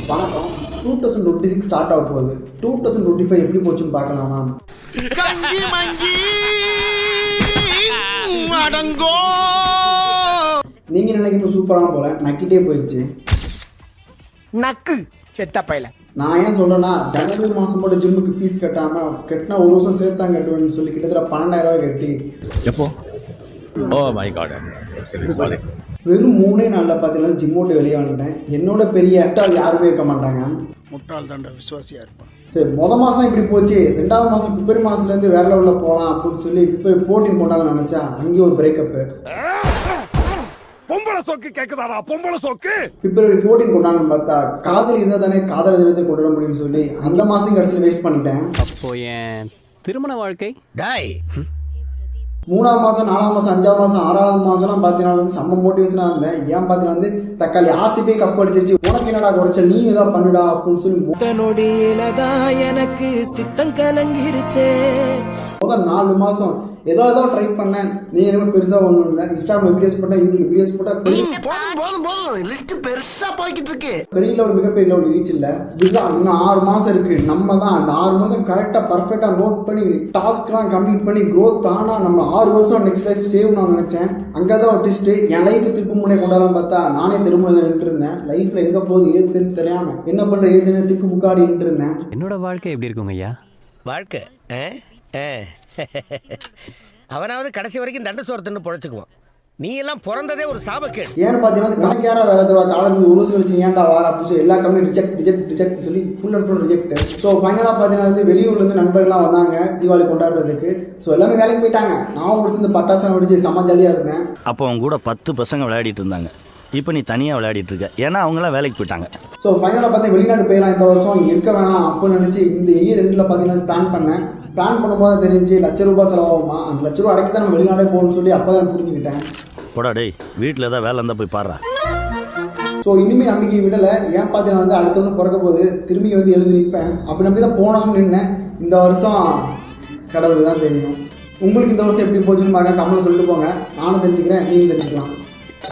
வணக்கம். 2026 ஸ்டார்ட் ஆக போகுது. 2025 எப்படி போச்சுன்னு பார்க்கலாமா? நீங்க நினைக்கும் சூப்பரான போல நக்கிட்டே போயிடுச்சு. நக்கு செத்த பையல. நான் ஏன் சொல்றேன்னா, ஜனவரி மாசம் போட்டு ஜிம்முக்கு ஃபீஸ் கட்டாம கட்டினா ஒரு வருஷம் சேர்த்தாங்க கட்டுவேன்னு சொல்லி கிட்டத்தட்ட 12,000 ரூபாய் கட்டி எப்போ வெறும் 3 நாள்ல பாத்தீங்கன்னா ஜிம் விட்டு வெளியே வந்துட்டேன். என்னோட பெரிய முட்டாள் யாருமே இருக்க மாட்டாங்க. முட்டாள் தாண்டா விசுவாசியா இருப்பான். சரி, மாசம் இப்படி போச்சு. 2வது மாசம் பிப்ரவரி மாசத்துல இருந்து வேற லெவலில் போகலாம் அப்படின்னு சொல்லி பிப்ரவரி 14 போட்டாலும் நினைச்சா அங்கேயும் ஒரு பிரேக்கப். பொம்பளை சோக்கு கேக்குதாடா, பொம்பளை சோக்கு. பிப்ரவரி 14 கொண்டான்னு பார்த்தா காதல் இருந்தா தானே காதல் தினத்தை கொண்டு வர முடியும்னு சொல்லி அந்த மாசம் கடைசியில் வேஸ்ட் பண்ணிட்டேன். அப்போ என் திருமண வாழ்க்கை 3ஆம் மாசம் 4ஆம் மாசம் 5ஆம் மாசம் 6ஆவது மாசம்லாம் பார்த்தீங்கன்னா வந்து செம்ம மோட்டிவேஷனாக இருந்தேன். ஏன் பார்த்தீங்கன்னா வந்து தக்காளி ஆர்சிபி கப் அடிச்சிருச்சு, உனக்கு என்னடா குறைச்சல், நீ ஏதோ பண்ணுடா அப்படின்னு சொல்லி நொடியிலதான் எனக்கு சித்தம் கலங்கிருச்சே. முதல் 4 மாசம் ஏதோ ட்ரை பண்ணேன். நீ என்ன பெருசா ஒண்ணும் இல்லை. இன்ஸ்டாகிராம் வீடியோஸ் போட்டா, யூடியூப் வீடியோஸ் போட்டா போதும் லிஸ்ட் பெருசா போய்கிட்டு இருக்கு. பெரிய லெவல் மிகப்பெரிய லெவல் ரீச் இல்ல. இதுதான் இன்னும் 6 மாசம் இருக்கு. நம்ம தான் அந்த 6 மாசம் கரெக்டா பர்ஃபெக்டா நோட் பண்ணி டாஸ்க்லாம் கம்ப்ளீட் பண்ணி க்ரோத் ஆனா நம்ம 6 வருஷம் நெக்ஸ்ட் லைஃப் சேவ் நான் நினைச்சேன். அங்கதான் ஒரு ட்விஸ்ட். என் லைஃப் திருப்பு முன்னே கொண்டாடலாம் பார்த்தா நானே திரும்ப நின்று இருந்தேன். லைஃப்ல எங்க போகுது ஏதுன்னு தெரியாம என்ன பண்ற ஏதுன்னு திக்கு முக்காடி நின்று இருந்தேன். என்னோட வாழ்க்கை எப்படி இருக்குங்க ஐயா? வாழ்க்கை அவனாவது கடைசி வரைக்கும் தண்டு சோரத்துன்னு பொழைச்சுக்குவான். நீ எல்லாம் பிறந்ததே ஒரு சாபக்கேடு. ஏன்னு பாத்தீங்கன்னா கணக்கார வேலை தருவா காலேஜ் ஒரு வச்சு ஏன்டா வார அப்படின்னு சொல்லி எல்லா கம்பெனி ரிஜெக்ட் சொல்லி full and full reject. So ஃபைனலாக பார்த்தீங்கன்னா வந்து வெளியூர்ல இருந்து நண்பர்கள்லாம் வந்தாங்க தீபாவளி கொண்டாடுறதுக்கு. ஸோ எல்லாமே வேலைக்கு போயிட்டாங்க. நான் முடிச்சு இந்த பட்டாசம் வெடிச்சு செம்ம ஜாலியாக இருந்தேன். அப்போ அவங்க கூட 10 பசங்க விளையாடிட்டு இருந்தாங்க. இப்போ நீ தனியாக விளையாடிட்டு இருக்க, ஏன்னா அவங்களாம் வேலைக்கு போயிட்டாங்க. ஸோ ஃபைனலாக பார்த்தீங்கன்னா வெளிநாடு போயிடலாம் இந்த வருஷம், இங்கே இருக்க வேணாம் அப்படின்னு நினச்சி இந்த இயர் 2ல் பார்த்தீங்கன்னா பிளான் பண்ணேன். பிளான் பண்ணும்போது தெரிஞ்சு ₹1,00,000 செலவாகுமா, அந்த ₹1,00,000 அடக்கி தான் நம்ம வெளிநாடே போகணும்னு சொல்லி அப்போ தான் புரிஞ்சுக்கிட்டேன். போடா டேய், வீட்டில் ஏதாவது வேலை இருந்தால் போய் பாடுறா. ஸோ இனிமேல் நம்பிக்கை விடலை. ஏன் பார்த்தீங்கன்னா வந்து அடுத்த வருஷம் பிறக்க போது திரும்பி வந்து எழுதி நிற்பேன். அப்படி நம்பி தான் போன வருஷம் நின்னேன். இந்த வருஷம் கடவுள் தான் தெரியும். உங்களுக்கு இந்த வருஷம் எப்படி போச்சுன்னு பார்க்க கமெண்ட்ல சொல்லிட்டு போங்க. நானும் தெரிஞ்சுக்கிறேன், நீங்கள் தெரிஞ்சுக்கலாம்.